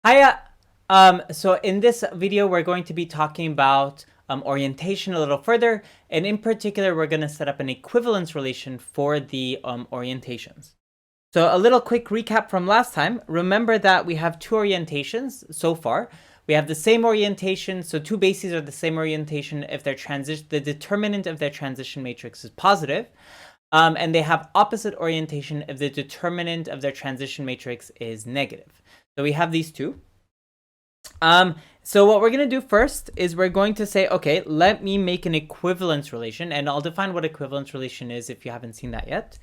Hiya. So in this video, we're going to be talking about orientation a little further, and in particular, we're going to set up an equivalence relation for the orientations. So a little quick recap from last time. Remember that we have two orientations so far. We have the same orientation, so two bases are the same orientation if the determinant of their transition matrix is positive. And they have opposite orientation if the determinant of their transition matrix is negative. So we have these two. So what we're going to do first is we're going to say, okay, let me make an equivalence relation, and I'll define what equivalence relation is if you haven't seen that yet.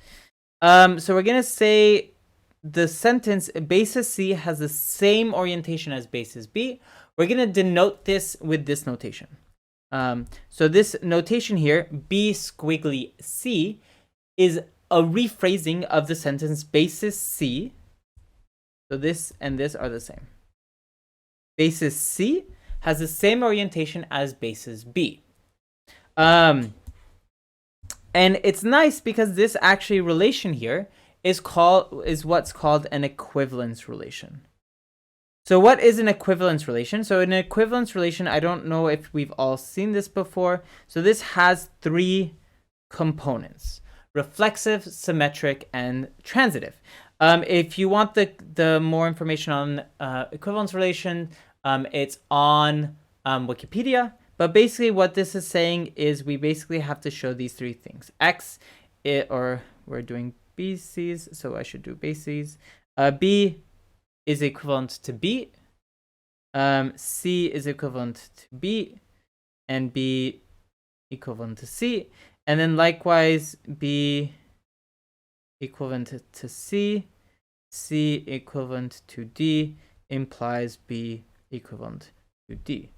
So we're going to say the sentence basis C has the same orientation as basis B. We're going to denote this with this notation. So this notation here, B squiggly C, is a rephrasing of the sentence basis C. So this and this are the same. Basis C has the same orientation as basis B. And it's nice because this actually relation here is what's called an equivalence relation. So what is an equivalence relation? So an equivalence relation, I don't know if we've all seen this before. So this has three components: reflexive, symmetric, and transitive. If you want the more information on equivalence relation, it's on Wikipedia. But basically what this is saying is we basically have to show these three things. Or we're doing BCs, so I should do bases. B is equivalent to B. C is equivalent to B. And B equivalent to C. And then likewise, B equivalent to C. C equivalent to D implies B equivalent to D.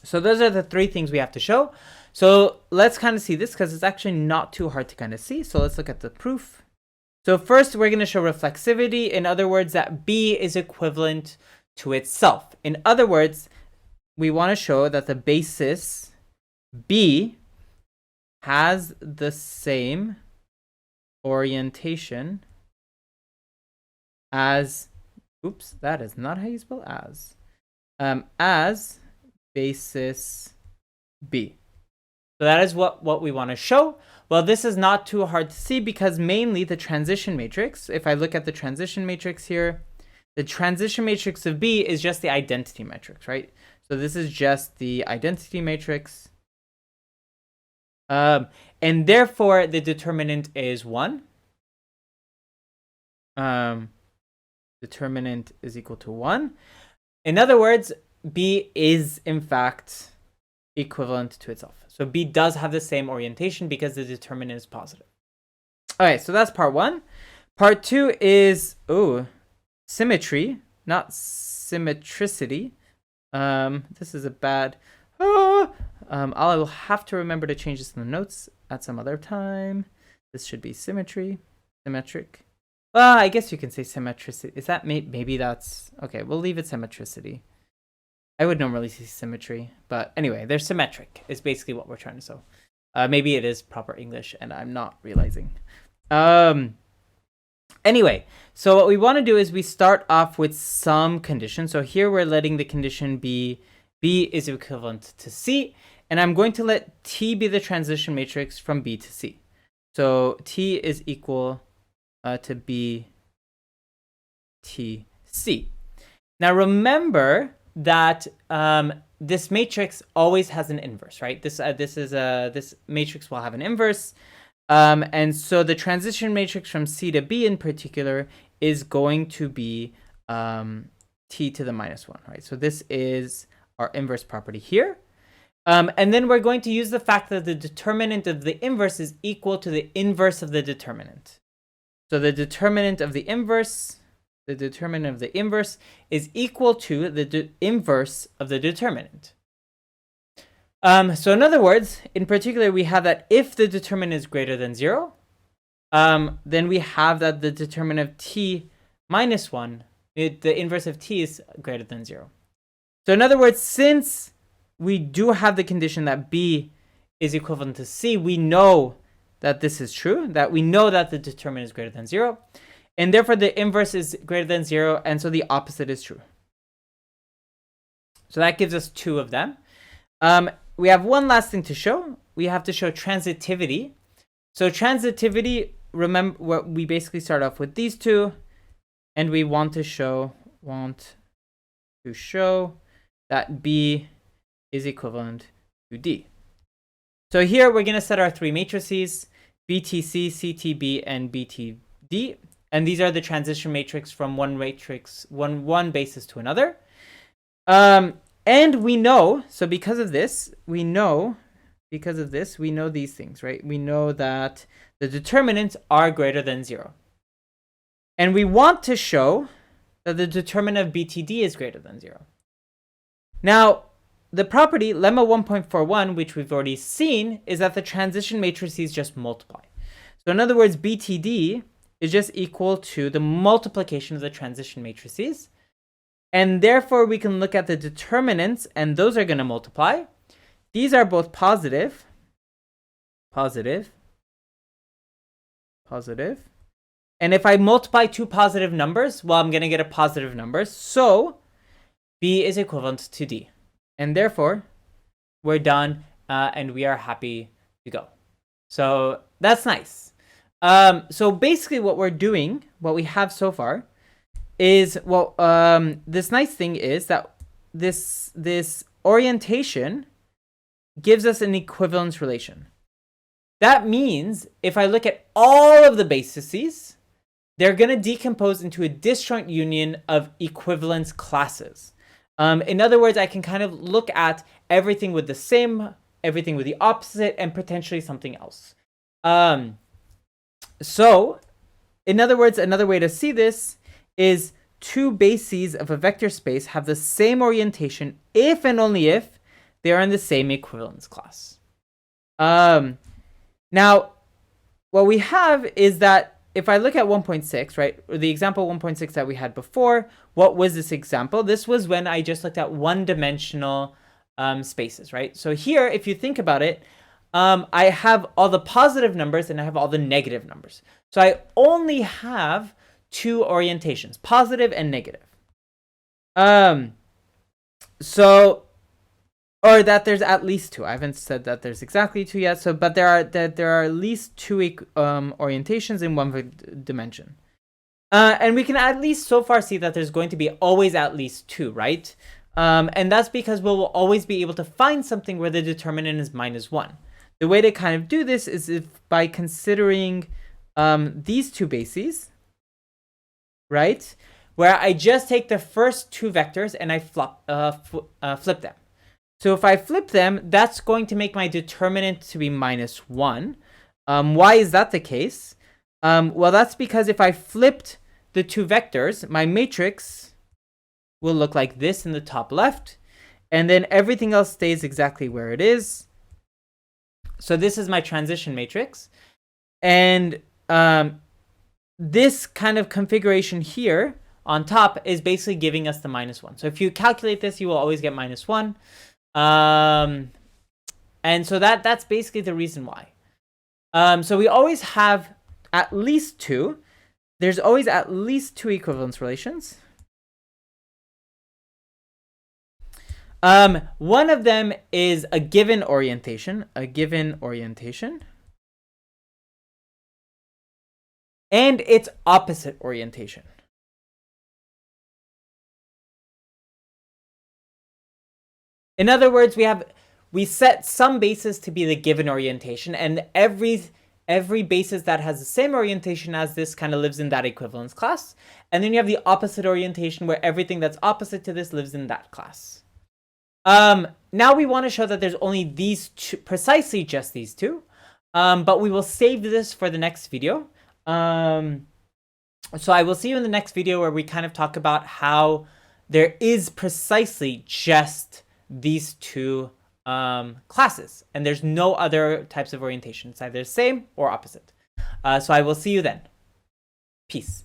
So those are the three things we have to show. So let's kind of see this because it's actually not too hard to kind of see. So let's look at the proof. So first we're going to show reflexivity. In other words, that B is equivalent to itself. In other words, we want to show that the basis B has the same orientation as, oops, that is not how you spell as basis B. So that is what we want to show. Well, this is not too hard to see because mainly the transition matrix, if I look at the transition matrix here, the transition matrix of B is just the identity matrix, right? So this is just the identity matrix. And therefore, the determinant is 1. Determinant is equal to 1. In other words, B is, in fact, equivalent to itself. So B does have the same orientation because the determinant is positive. All right, so that's part 1. Part 2 is, symmetry, not symmetricity. This is a bad... I will have to remember to change this in the notes at some other time. This should be symmetry, symmetric. Well, I guess you can say symmetricity. Is that maybe that's okay? We'll leave it symmetricity. I would normally say symmetry, but anyway, they're symmetric is basically what we're trying to show. Maybe it is proper English, and I'm not realizing. Anyway, so what we want to do is we start off with some condition. So here we're letting the condition be B is equivalent to C, and I'm going to let T be the transition matrix from B to C. So T is equal to B T C. Now remember that this matrix always has an inverse, right? This matrix will have an inverse, and so the transition matrix from C to B in particular is going to be T to the minus 1, right? So this is our inverse property here. And then we're going to use the fact that the determinant of the inverse is equal to the inverse of the determinant. So the determinant of the inverse is equal to the inverse of the determinant. So in other words, in particular, we have that if the determinant is greater than 0, then we have that the determinant of t minus 1, the inverse of t is greater than 0. So in other words, since we do have the condition that B is equivalent to C, we know that this is true, that we know that the determinant is greater than 0. And therefore, the inverse is greater than 0, and so the opposite is true. So that gives us 2 of them. We have one last thing to show. We have to show transitivity. So transitivity, remember, what we basically start off with these 2, and we want to show that B is equivalent to D. So here we're going to set our 3 matrices, BTC, CTB, and BTD. And these are the transition matrix from one basis to another. And we know, so because of this, we know these things, right? We know that the determinants are greater than 0. And we want to show that the determinant of BTD is greater than 0. Now, the property, lemma 1.41, which we've already seen, is that the transition matrices just multiply. So in other words, BTD is just equal to the multiplication of the transition matrices. And therefore, we can look at the determinants, and those are going to multiply. These are both positive. And if I multiply 2 positive numbers, well, I'm going to get a positive number. So B is equivalent to D. And therefore, we're done, and we are happy to go. So that's nice. So basically what we're doing, what we have so far, is, well, this nice thing is that this orientation gives us an equivalence relation. That means if I look at all of the bases, they're going to decompose into a disjoint union of equivalence classes. In other words, I can kind of look at everything with the same, everything with the opposite, and potentially something else. So, in other words, another way to see this is 2 bases of a vector space have the same orientation if and only if they are in the same equivalence class. Now, what we have is that if I look at 1.6, right, or the example 1.6 that we had before, what was this example? This was when I just looked at one-dimensional spaces, right? So here, if you think about it, I have all the positive numbers and I have all the negative numbers. So I only have 2 orientations, positive and negative. Or that there's at least 2. I haven't said that there's exactly 2 yet. So, but there are at least 2 orientations in one dimension. And we can at least so far see that there's going to be always at least 2, right? And that's because we'll always be able to find something where the determinant is -1. The way to kind of do this is by considering these 2 bases, right? Where I just take the first 2 vectors and I flip them. So if I flip them, that's going to make my determinant to be -1. Why is that the case? Well, that's because if I flipped the 2 vectors, my matrix will look like this in the top left, and then everything else stays exactly where it is. So this is my transition matrix. And this kind of configuration here on top is basically giving us the -1. So if you calculate this, you will always get -1. And so that's basically the reason why. So we always have at least 2. There's always at least 2 equivalence relations. One of them is a given orientation, and its opposite orientation. In other words, we set some basis to be the given orientation, and every basis that has the same orientation as this kind of lives in that equivalence class. And then you have the opposite orientation where everything that's opposite to this lives in that class. Now we want to show that there's only these 2, precisely just these 2, but we will save this for the next video. So I will see you in the next video where we kind of talk about how there is precisely just these 2 classes, and there's no other types of orientation. It's either the same or opposite. So I will see you then. Peace.